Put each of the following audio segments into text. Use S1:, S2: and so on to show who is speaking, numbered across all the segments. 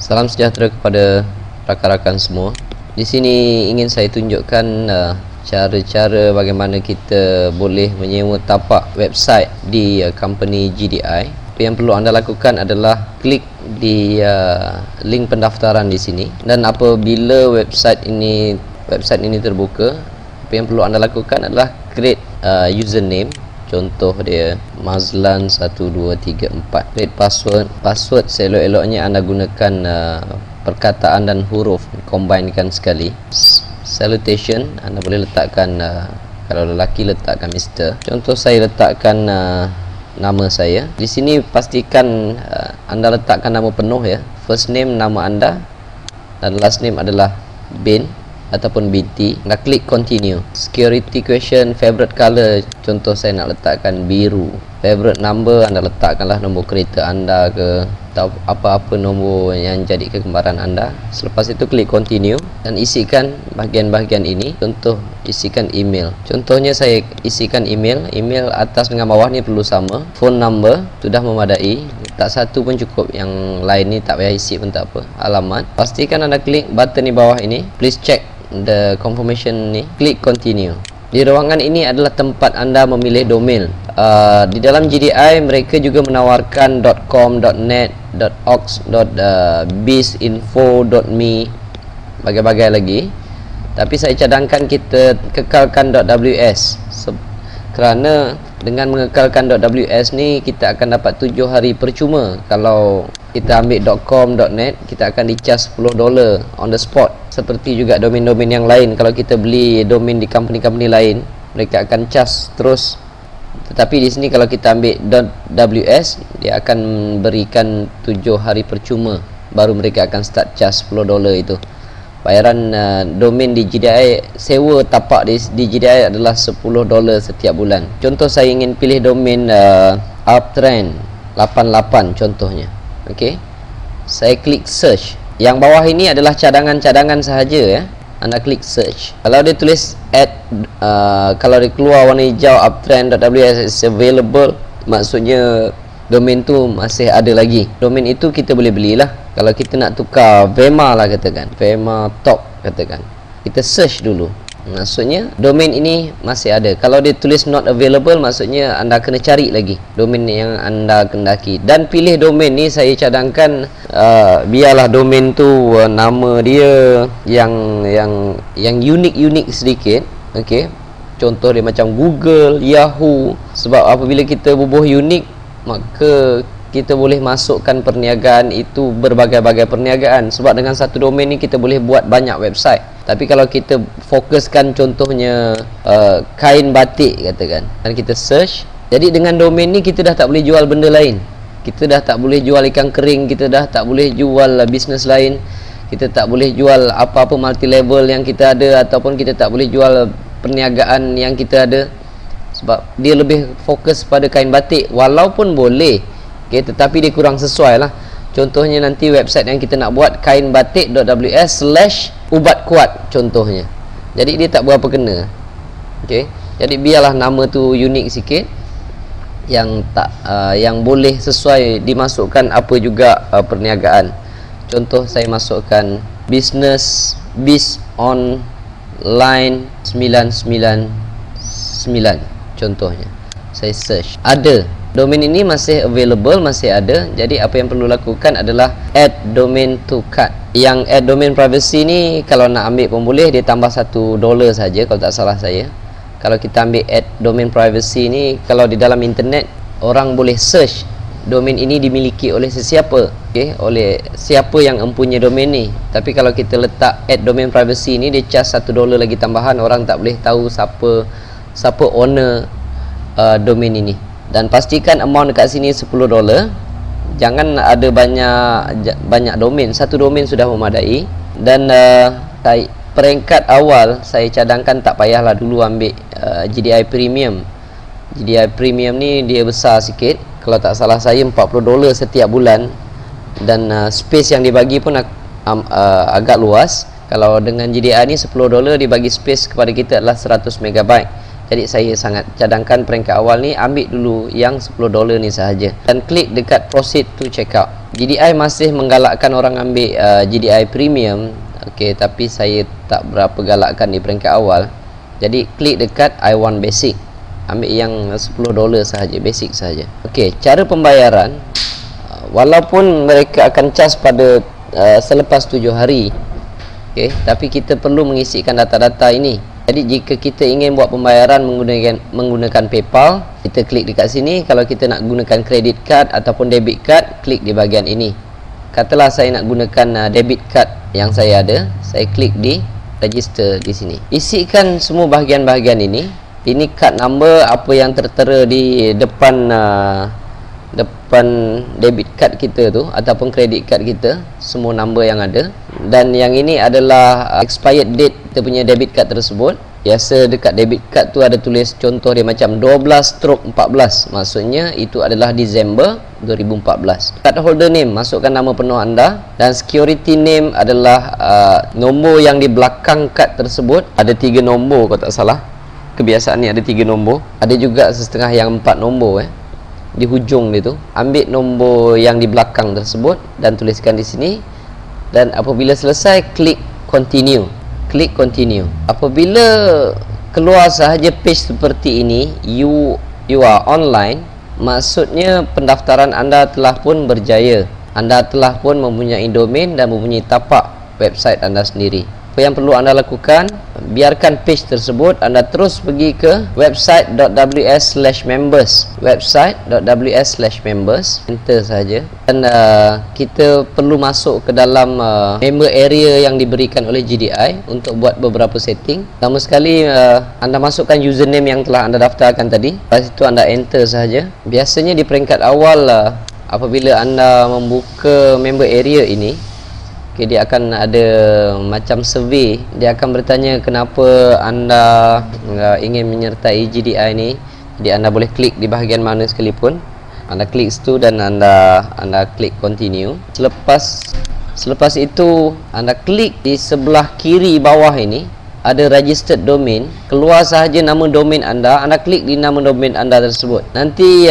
S1: Salam sejahtera kepada rakan-rakan semua. Di sini ingin saya tunjukkan cara-cara bagaimana kita boleh menyewa tapak website di company GDI. Yang perlu anda lakukan adalah klik di link pendaftaran di sini, dan apabila website ini terbuka, apa yang perlu anda lakukan adalah create username. Contoh dia Mazlan 1234. Create password seelok-eloknya anda gunakan perkataan dan huruf combinekan sekali. Salutation anda boleh letakkan kalau lelaki letakkan Mr. Contoh saya letakkan nama saya. Di sini pastikan anda letakkan nama penuh ya. First name nama anda dan last name adalah bin ataupun binti. Anda klik continue. Security question, favorite color, contoh saya nak letakkan biru. Favorite number anda letakkanlah nombor kereta anda ke atau apa-apa nombor yang jadi kegemaran anda. Selepas itu klik continue dan isikan bahagian-bahagian ini. Contoh isikan email. Contohnya saya isikan email atas dengan bawah ni perlu sama. Phone number sudah memadai, tak satu pun cukup, yang lain ni tak payah isi pun tak apa. Alamat, pastikan anda klik button di bawah ini, please check the confirmation ni, klik continue. Di ruangan ini adalah tempat anda memilih domain. Di dalam GDI mereka juga menawarkan .com, .net, .ox, .bizinfo.me, bagai-bagai lagi. Tapi saya cadangkan kita kekalkan .ws kerana dengan mengekalkan .ws ni kita akan dapat 7 hari percuma. Kalau kita ambil .com, .net, kita akan dicas $10 on the spot. Seperti juga domain-domain yang lain, kalau kita beli domain di company-company lain, mereka akan cas terus. Tetapi di sini kalau kita ambil .ws, dia akan berikan 7 hari percuma, baru mereka akan start cas $10 itu. Bayaran domain di GDI, sewa tapak di GDI adalah $10 setiap bulan. Contoh saya ingin pilih domain Uptrend 88 contohnya. Okey, saya klik search. Yang bawah ini adalah cadangan-cadangan sahaja ya. Anda klik search. Kalau dia tulis add, kalau dia keluar warna hijau uptrend.ws is available, maksudnya domain tu masih ada lagi. Domain itu kita boleh belilah. Kalau kita nak tukar Vema lah katakan, Vema Top katakan, kita search dulu, maksudnya domain ini masih ada. Kalau dia tulis not available, maksudnya anda kena cari lagi domain yang anda kendaki. Dan pilih domain ni saya cadangkan biarlah domain tu nama dia yang unik-unik sedikit. Okey, contoh dia macam Google, Yahoo. Sebab apabila kita bubuh unik, maka kita boleh masukkan perniagaan itu berbagai-bagai perniagaan. Sebab dengan satu domain ni kita boleh buat banyak website. Tapi kalau kita fokuskan contohnya kain batik katakan, dan kita search, jadi dengan domain ni kita dah tak boleh jual benda lain. Kita dah tak boleh jual ikan kering, kita dah tak boleh jual bisnes lain, kita tak boleh jual apa-apa multi level yang kita ada, ataupun kita tak boleh jual perniagaan yang kita ada. Sebab dia lebih fokus pada kain batik, walaupun boleh, okay, tetapi dia kurang sesuai lah. Contohnya nanti website yang kita nak buat kainbatik.ws/ubat kuat contohnya. Jadi dia tak berapa kena. Okey, jadi biarlah nama tu unik sikit, yang yang boleh sesuai dimasukkan apa juga perniagaan. Contoh saya masukkan business biz online 999 contohnya. Saya search, ada domain ini masih available, masih ada. Jadi apa yang perlu lakukan adalah add domain to cart. Yang add domain privacy ni kalau nak ambil pun boleh, dia tambah $1 saja kalau tak salah saya. Kalau kita ambil add domain privacy ni, kalau di dalam internet orang boleh search domain ini dimiliki oleh sesiapa, okey, oleh siapa yang mempunyai domain ni. Tapi kalau kita letak add domain privacy ni, dia charge $1 lagi tambahan, orang tak boleh tahu siapa owner domain ini. Dan pastikan amount dekat sini $10. Jangan ada banyak domain, satu domain sudah memadai. Dan peringkat awal saya cadangkan tak payahlah dulu ambil GDI Premium. GDI Premium ni dia besar sikit, kalau tak salah saya $40 setiap bulan, dan space yang dibagi pun agak luas. Kalau dengan GDI ni $10 dibagi space kepada kita adalah 100 MB. Jadi saya sangat cadangkan peringkat awal ni ambil dulu yang $10 ni sahaja dan klik dekat proceed to checkout. GDI masih menggalakkan orang ambil GDI premium, okey, tapi saya tak berapa galakkan di peringkat awal. Jadi klik dekat I want basic, ambil yang $10 sahaja, basic sahaja. Okey, cara pembayaran walaupun mereka akan charge pada selepas 7 hari, okey, tapi kita perlu mengisikan data-data ini. Jadi jika kita ingin buat pembayaran menggunakan PayPal, kita klik dekat sini. Kalau kita nak gunakan credit card ataupun debit card, klik di bahagian ini. Katalah saya nak gunakan debit card yang saya ada, saya klik di register di sini. Isikan semua bahagian-bahagian ini. Ini card number, apa yang tertera di depan debit card kita tu ataupun credit card kita, semua number yang ada. Dan yang ini adalah expired date kita punya debit card tersebut. Biasa dekat debit card tu ada tulis contoh dia macam 12/14, maksudnya itu adalah Disember 2014. Card holder name, masukkan nama penuh anda, dan security name adalah nombor yang di belakang card tersebut. Ada 3 nombor kalau tak salah, kebiasaan ni ada 3 nombor. Ada juga setengah yang 4 nombor di hujung dia tu. Ambil nombor yang di belakang tersebut dan tuliskan di sini, dan apabila selesai klik continue. Klik continue. Apabila keluar sahaja page seperti ini, you are online, maksudnya pendaftaran anda telah pun berjaya. Anda telah pun mempunyai domain dan mempunyai tapak website anda sendiri. Apa yang perlu anda lakukan, biarkan page tersebut, anda terus pergi ke website.ws/members, website.ws/members, enter saja, dan kita perlu masuk ke dalam member area yang diberikan oleh GDI untuk buat beberapa setting. Pertama sekali anda masukkan username yang telah anda daftarkan tadi, lepas itu anda enter saja. Biasanya di peringkat awal apabila anda membuka member area ini, okay, dia akan ada macam survey. Dia akan bertanya kenapa anda ingin menyertai GDI ni. Jadi anda boleh klik di bahagian mana sekalipun. Anda klik situ dan anda klik continue. Selepas itu anda klik di sebelah kiri bawah ini, ada registered domain. Keluar sahaja nama domain anda, anda klik di nama domain anda tersebut. Nanti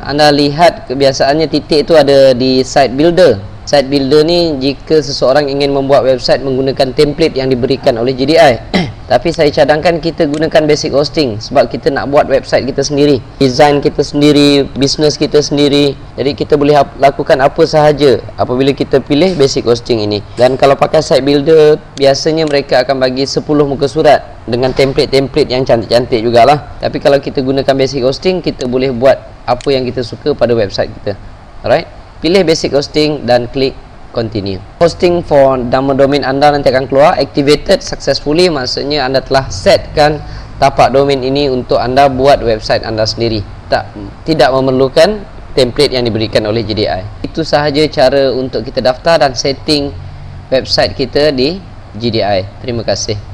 S1: anda lihat kebiasaannya titik itu ada di site builder. Site builder ni jika seseorang ingin membuat website menggunakan template yang diberikan oleh GDI. Tapi saya cadangkan kita gunakan basic hosting sebab kita nak buat website kita sendiri, design kita sendiri, bisnes kita sendiri. Jadi kita boleh lakukan apa sahaja apabila kita pilih basic hosting ini. Dan kalau pakai site builder, biasanya mereka akan bagi 10 muka surat dengan template-template yang cantik-cantik jugalah. Tapi kalau kita gunakan basic hosting, kita boleh buat apa yang kita suka pada website kita. Alright, pilih basic hosting dan klik continue. Hosting for nama domain anda nanti akan keluar activated successfully, maksudnya anda telah setkan tapak domain ini untuk anda buat website anda sendiri. Tidak memerlukan template yang diberikan oleh GDI. Itu sahaja cara untuk kita daftar dan setting website kita di GDI. Terima kasih.